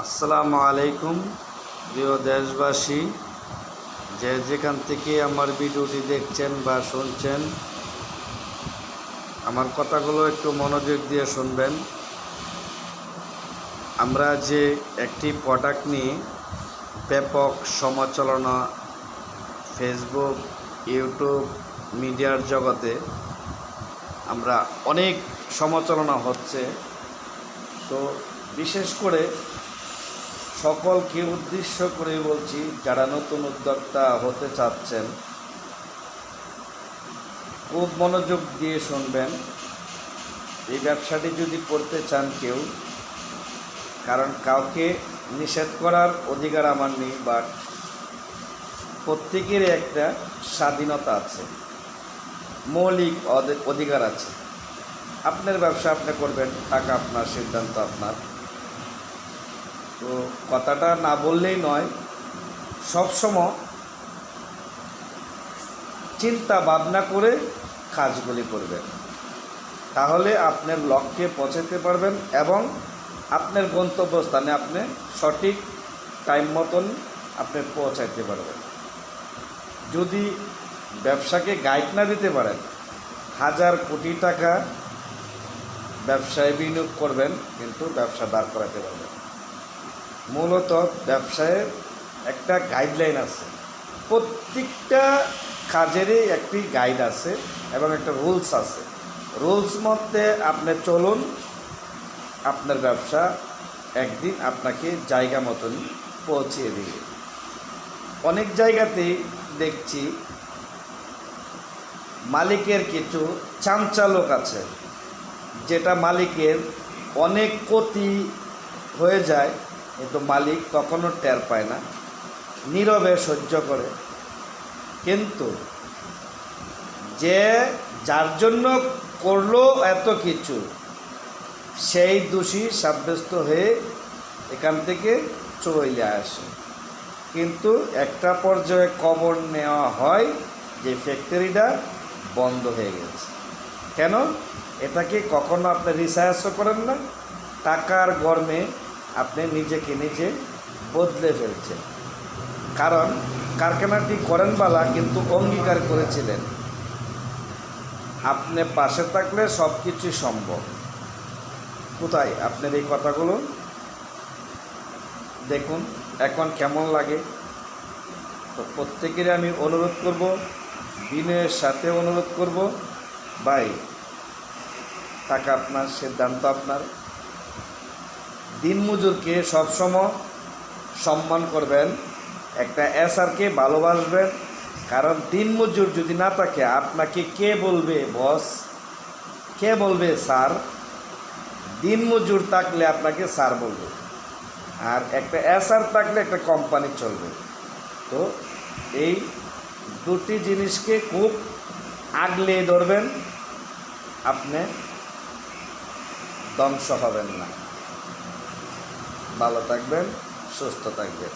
আসসালামু আলাইকুম প্রিয় দেশবাসী, যে যেখান থেকে আমার ভিডিওটি দেখছেন বা শুনছেন, আমার কথাগুলো একটু মনোযোগ দিয়ে শুনবেন। আমরা যে একটি প্রোডাক্ট নিয়ে ব্যাপক সমালোচনা ফেসবুক, ইউটিউব, মিডিয়ার জগতে আমরা অনেক সমালোচনা হচ্ছে, তো বিশেষ করে সকলকে উদ্দেশ্য করে বলছি, যারা নতুন উদ্যোক্তা হতে চাচ্ছেন খুব মনোযোগ দিয়ে শুনবেন। এই ব্যবসাটি যদি করতে চান কেউ, কারণ কাউকে নিষেধ করার অধিকার আমার নেই, বাট প্রত্যেকের একটা স্বাধীনতা আছে, মৌলিক অধিকার আছে। আপনার ব্যবসা আপনি করবেন, টাকা আপনার, সিদ্ধান্ত আপনার। তো কথাটা না বললেই নয়, সবসময় চিন্তা ভাবনা করে কাজগুলি করবেন, তাহলে আপনার লক্ষ্যে পৌঁছাতে পারবেন এবং আপনার গন্তব্যস্থানে আপনি সঠিক টাইম মতন আপনি পৌঁছাইতে পারবেন। যদি ব্যবসাকে গাইড না দিতে পারেন, হাজার কোটি টাকা ব্যবসায় বিনিয়োগ করবেন কিন্তু ব্যবসা দাঁড় করাতে পারবেন। মূলত ব্যবসায় একটা গাইডলাইন আছে, প্রত্যেকটা কাজেরই একটি গাইড আছে এবং একটা রুলস আছে। রুলস মধ্যে আপনি চলুন, আপনার ব্যবসা একদিন আপনাকে জায়গা মতন পৌঁছিয়ে দিবে। অনেক জায়গাতেই দেখছি মালিকের কিছু চামচালোক আছে, যেটা মালিকের অনেক ক্ষতি হয়ে যায়, কিন্তু মালিক কখনো টের পায় না, নীরবে সহ্য করে। কিন্তু যে যার জন্য করলো এত কিছু, সেই দোষী সাব্যস্ত হয়ে এখান থেকে চলে আসে। কিন্তু একটা পর্যায়ে খবর নেওয়া হয় যে ফ্যাক্টরিটা বন্ধ হয়ে গেছে। কেন? এটাকে কখনো আপনি রিসার্চও করেন না, টাকার গরমে আপনি নিজেকে নিজে বদলে ফেলছেন। কারণ কারখানাটি করেন বালা কিন্তু অঙ্গীকার করেছিলেন, আপনি পাশে থাকলে সব কিছু সম্ভব। কোথায় আপনার এই কথাগুলো? দেখুন এখন কেমন লাগে। তো প্রত্যেকেরই আমি অনুরোধ করব, বিনয়ের সাথে অনুরোধ করব, ভাই টাকা আপনার, সিদ্ধান্ত আপনার। দিনমজুরকে সবসময় সম্মান করবেন, একটা এসআরকে ভালোবাসবেন, কারণ দিনমজুর যদি না থাকে আপনাকে কে বলবে বস, কে বলবে স্যার? দিনমজুর থাকলে আপনাকে স্যার বলবে, আর একটা এসআর থাকলে একটা কোম্পানি চলবে। তো এই দুটি জিনিসকে খুব আগলে ধরবেন, আপনি ধ্বংস হবেন না। ভালো থাকবেন, সুস্থ থাকবেন।